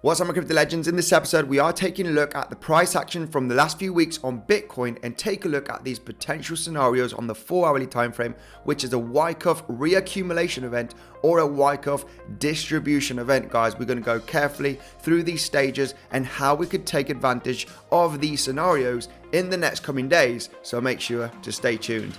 What's up, my crypto legends? In this episode, we are taking a look at the price action from the last few weeks on Bitcoin and take a look at these potential scenarios on the 4-hourly time frame, which is a Wyckoff re-accumulation event or a Wyckoff distribution event. Guys, we're going to go carefully through these stages and how we could take advantage of these scenarios in the next coming days. So make sure to stay tuned.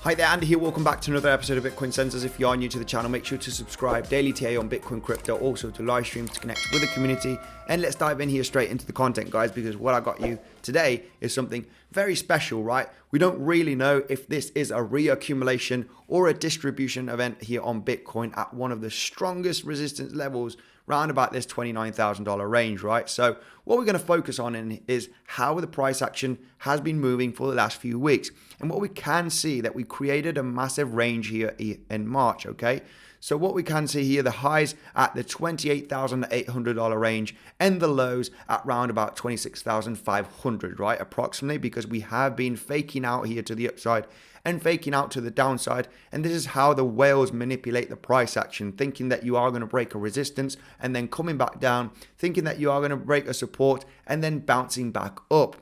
Hi there, Andy here. Welcome back to another episode of Bitcoinsensus. If you are new to the channel, make sure to subscribe. Daily TA on Bitcoin crypto, also to live streams to connect with the community. And let's dive in here straight into the content, guys, because what I got you today is something very special, right? We don't really know if this is a re-accumulation or a distribution event here on Bitcoin at one of the strongest resistance levels round about this $29,000 range, right? So what we're going to focus on is how the price action has been moving for the last few weeks. And what we can see that we created a massive range here in March, okay? So what we can see here, the highs at the $28,800 range and the lows at round about $26,500, right? Approximately, because we have been faking out here to the upside and faking out to the downside. And this is how the whales manipulate the price action, thinking that you are going to break a resistance and then coming back down, thinking that you are going to break a support and then bouncing back up.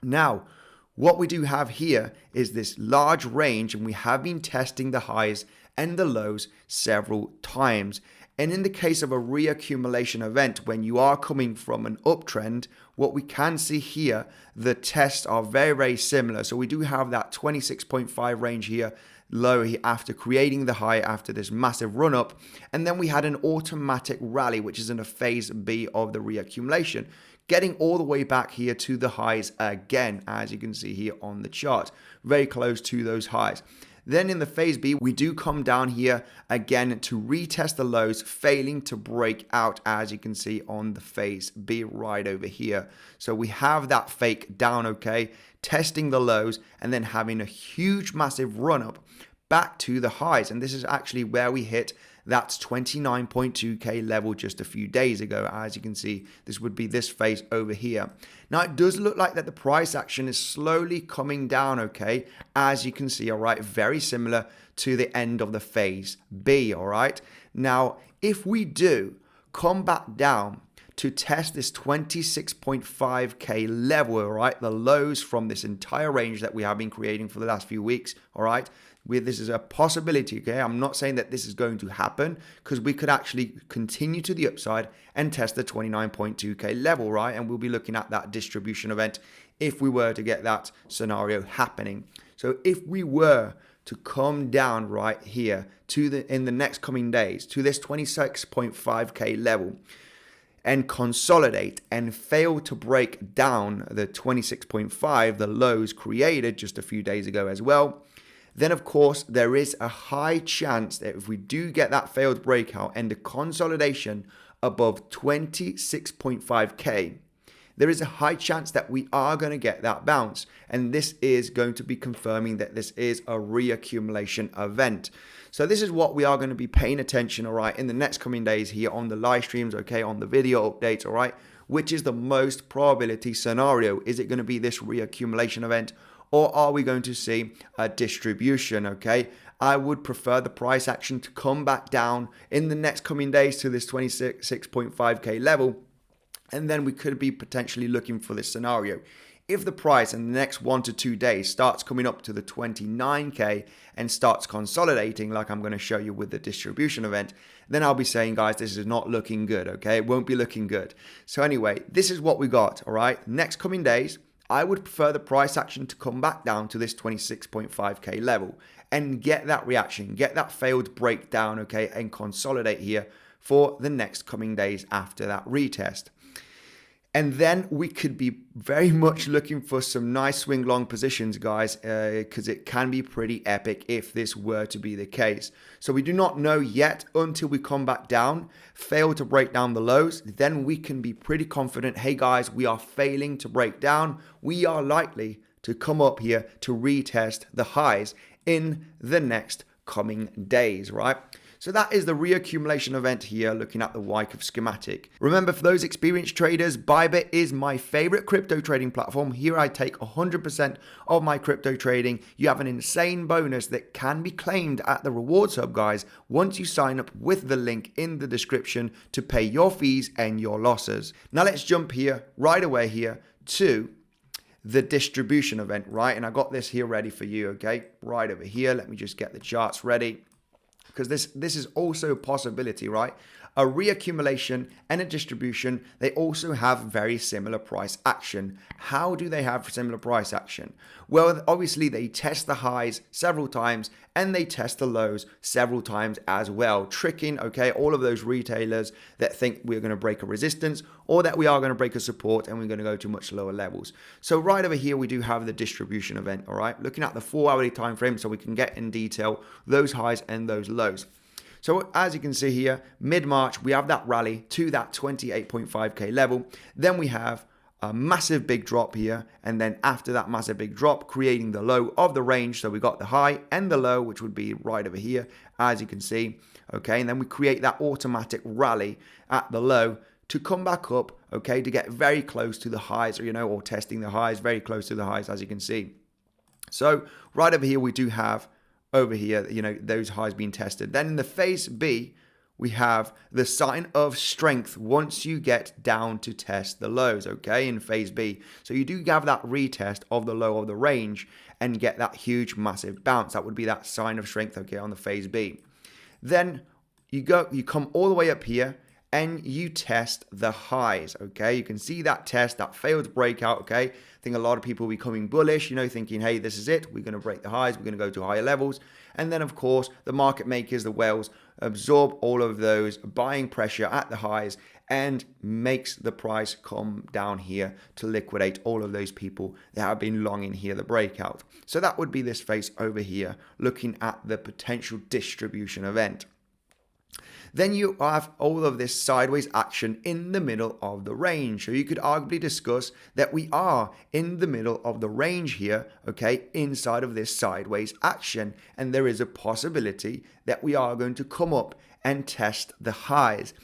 Now, what we do have here is this large range, and we have been testing the highs and the lows several times. And in the case of a reaccumulation event, when you are coming from an uptrend, what we can see here, the tests are very, very similar. So we do have that 26.5 range here, low here after creating the high after this massive run up. And then we had an automatic rally, which is in a phase B of the reaccumulation, getting all the way back here to the highs again, as you can see here on the chart, very close to those highs. Then in the phase B, we do come down here again to retest the lows, failing to break out, as you can see on the phase B right over here. So we have that fake down, okay, testing the lows and then having a huge, massive run up back to the highs. And this is actually where we hit that 29.2k level just a few days ago. As you can see, this would be this phase over here. Now, it does look like that the price action is slowly coming down, okay? As you can see, all right, very similar to the end of the phase B, all right? Now, if we do come back down to test this 26.5k level, all right, the lows from this entire range that we have been creating for the last few weeks, all right? This is a possibility, okay? I'm not saying that this is going to happen, because we could actually continue to the upside and test the 29.2k level, right? And we'll be looking at that distribution event if we were to get that scenario happening. So if we were to come down right here to in the next coming days to this 26.5k level and consolidate and fail to break down the 26.5, the lows created just a few days ago as well, then of course there is a high chance that if we do get that failed breakout and the consolidation above 26.5k, there is a high chance that we are going to get that bounce. And this is going to be confirming that this is a reaccumulation event. So this is what we are going to be paying attention, all right, in the next coming days here on the live streams, okay, on the video updates, all right, which is the most probability scenario. Is it going to be this reaccumulation event, or are we going to see a distribution, okay? I would prefer the price action to come back down in the next coming days to this 26.5k level, and then we could be potentially looking for this scenario. If the price in the next 1 to 2 days starts coming up to the 29k and starts consolidating, like I'm going to show you with the distribution event, then I'll be saying, guys, this is not looking good, okay? It won't be looking good. So anyway, this is what we got, all right? Next coming days, I would prefer the price action to come back down to this 26.5k level and get that reaction, get that failed breakdown, okay, and consolidate here for the next coming days after that retest. And then we could be very much looking for some nice swing long positions, guys, because it can be pretty epic if this were to be the case. So we do not know yet until we come back down, fail to break down the lows. Then we can be pretty confident, hey guys, we are failing to break down. We are likely to come up here to retest the highs in the next coming days, right? So that is the reaccumulation event here, looking at the Wyckoff schematic. Remember, for those experienced traders, Bybit is my favorite crypto trading platform. Here I take 100% of my crypto trading. You have an insane bonus that can be claimed at the rewards hub, guys, once you sign up with the link in the description to pay your fees and your losses. Now let's jump here right away here to the distribution event, right? And I got this here ready for you, okay? Right over here. Let me just get the charts ready, because this is also a possibility, right? A reaccumulation and a distribution, they also have very similar price action. How do they have similar price action? Well, obviously they test the highs several times and they test the lows several times as well, tricking, okay, all of those retailers that think we're going to break a resistance or that we are going to break a support and we're going to go to much lower levels. So right over here, we do have the distribution event, all right? Looking at the 4-hourly time frame so we can get in detail those highs and those lows. So as you can see here, mid-March, we have that rally to that 28.5k level. Then we have a massive big drop here. And then after that massive big drop, creating the low of the range. So we got the high and the low, which would be right over here, as you can see. Okay, and then we create that automatic rally at the low to come back up, okay, to get very close to the highs, or testing the highs, very close to the highs, as you can see. So right over here, we do have over here, those highs being tested. Then in the phase B, we have the sign of strength once you get down to test the lows, okay, in phase B. So you do have that retest of the low of the range and get that huge, massive bounce. That would be that sign of strength, okay, on the phase B. Then you come all the way up here and you test the highs, okay? You can see that test, that failed breakout, okay? I think a lot of people will be becoming bullish, thinking, hey, this is it. We're going to break the highs. We're going to go to higher levels. And then, of course, the market makers, the whales, absorb all of those buying pressure at the highs and makes the price come down here to liquidate all of those people that have been long in here, the breakout. So that would be this phase over here, looking at the potential distribution event. Then you have all of this sideways action in the middle of the range. So you could arguably discuss that we are in the middle of the range here, okay, inside of this sideways action. And there is a possibility that we are going to come up and test the highs.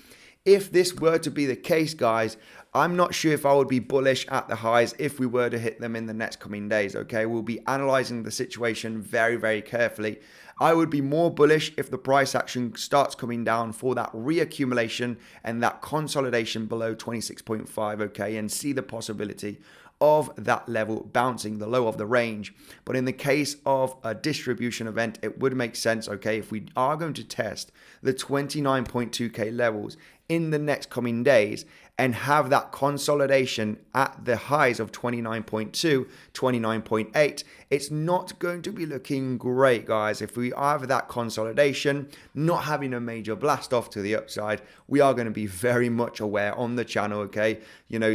If this were to be the case, guys, I'm not sure if I would be bullish at the highs if we were to hit them in the next coming days, okay? We'll be analyzing the situation very, very carefully. I would be more bullish if the price action starts coming down for that reaccumulation and that consolidation below 26.5, okay, and see the possibility of that level bouncing the low of the range. But in the case of a distribution event, it would make sense, okay, if we are going to test the 29.2k levels in the next coming days and have that consolidation at the highs of 29.2, 29.8, it's not going to be looking great, guys. If we have that consolidation, not having a major blast off to the upside, we are going to be very much aware on the channel, okay?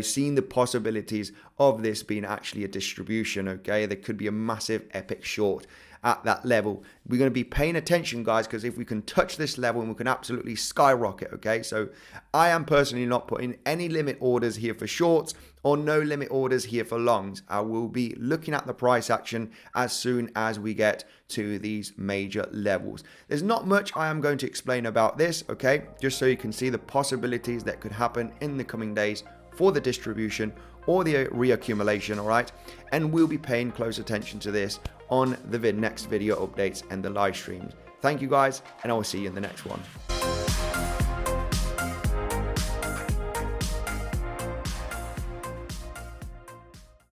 Seeing the possibilities of this being actually a distribution, okay? There could be a massive epic short at that level. We're going to be paying attention, guys, because if we can touch this level, and we can absolutely skyrocket, okay? So I am personally not putting any limit orders here for shorts or no limit orders here for longs. I will be looking at the price action as soon as we get to these major levels. There's not much I am going to explain about this, okay? Just so you can see the possibilities that could happen in the coming days for the distribution or the reaccumulation, all right? And we'll be paying close attention to this on the next video updates and the live streams. Thank you, guys, and I will see you in the next one.